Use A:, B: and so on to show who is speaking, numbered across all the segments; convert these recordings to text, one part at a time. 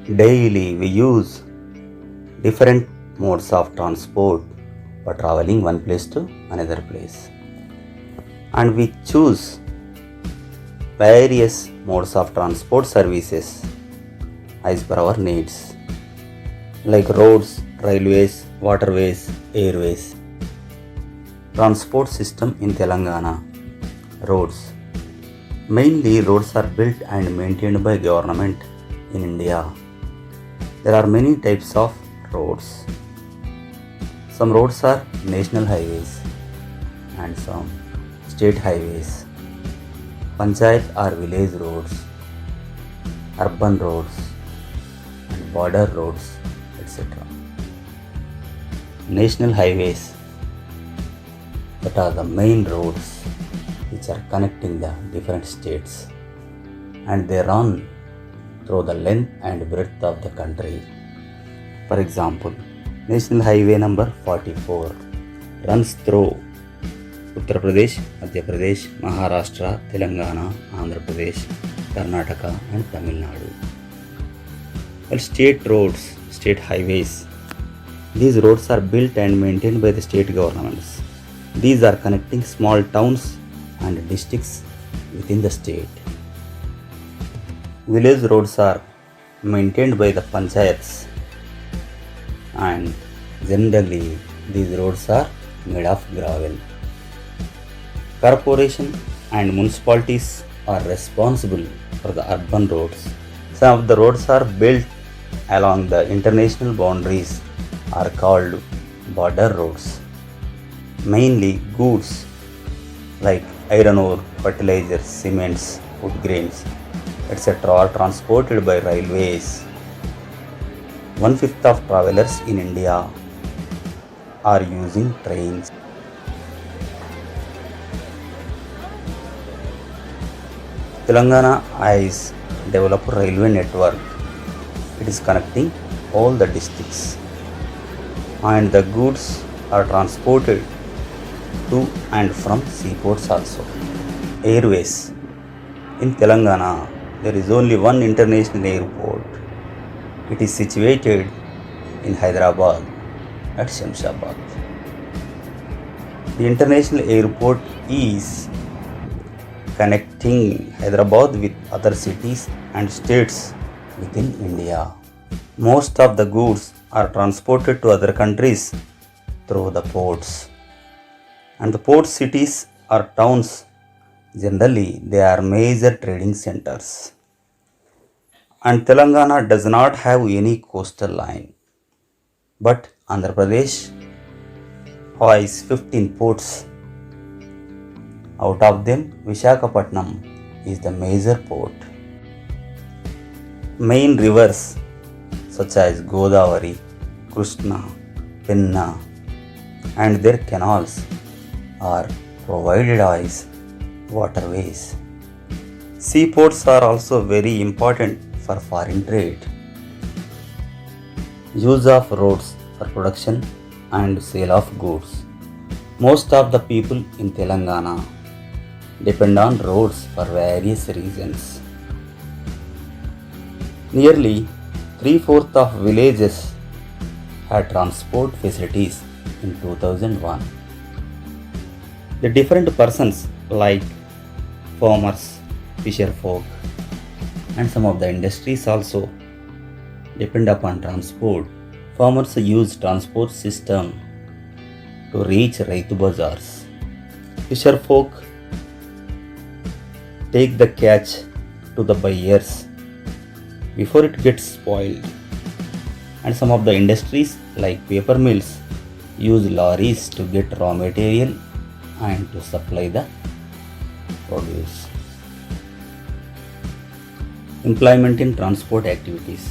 A: Daily we use different modes of transport for traveling one place to another place. And we choose various modes of transport services as per our needs, like roads, railways, waterways, airways. Transport system in Telangana. Roads. Mainly roads are built and maintained by government in India. There are many types of roads. Some roads are national highways and some state highways. Panchayat are village roads, urban roads and border roads, etc. National highways, that are the main roads which are connecting the different states, and they run through the length and breadth of the country. For example, National Highway number 44 runs through Uttar Pradesh, Madhya Pradesh, Maharashtra, Telangana, Andhra Pradesh, Karnataka and Tamil Nadu. Well, state roads, state highways, these roads are built and maintained by the state governments. These are connecting small towns and districts within the state. Village roads are maintained by the panchayats, and generally these roads are made of gravel. Corporation and municipalities are responsible for the urban roads. Some of the roads are built along the international boundaries are called border roads. Mainly goods like iron ore, fertilizers, cements, food grains, etc. are transported by railways. 1/5 of travelers in India are using trains. Telangana has developed a railway network. It is connecting all the districts, and the goods are transported to and from seaports also. Airways. In Telangana, there is only one international airport. It is situated in Hyderabad at Shamshabad. The international airport is connecting Hyderabad with other cities and states within India. Most of the goods are transported to other countries through the ports. And the port cities or towns, generally they are major trading centers. And Telangana does not have any coastal line, but Andhra Pradesh has 15 ports. Out of them, Visakhapatnam is the major port. Main rivers such as Godavari, Krishna, Penna and their canals are provided as waterways. Seaports are also very important for foreign trade. Use of roads for production and sale of goods. Most of the people in Telangana depend on roads for various reasons. Nearly 3/4 of villages had transport facilities in 2001. The different persons like farmers, fisher folk, and some of the industries also depend upon transport. Farmers use transport system to reach Raitu Bazaars. Fisher folk take the catch to the buyers before it gets spoiled. And some of the industries like paper mills use lorries to get raw material and to supply the produce. Employment in transport activities.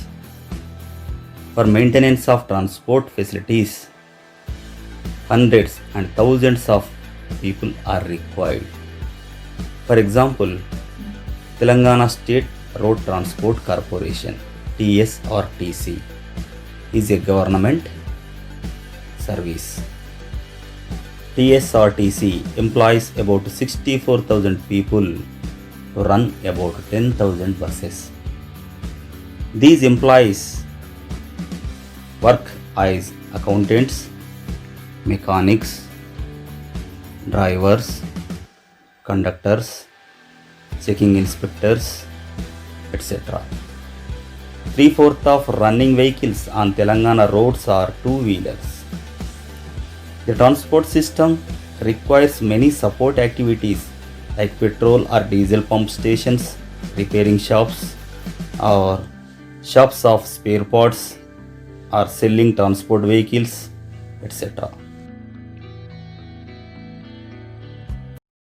A: For maintenance of transport facilities, hundreds and thousands of people are required. For example, Telangana State Road Transport Corporation (TSRTC) is a government service. TSRTC employs about 64,000 people to run about 10,000 buses. These employees work as accountants, mechanics, drivers, conductors, checking inspectors, etc. 3/4 of running vehicles on Telangana roads are two-wheelers. The transport system requires many support activities like petrol or diesel pump stations, repairing shops, or shops of spare parts, or selling transport vehicles, etc.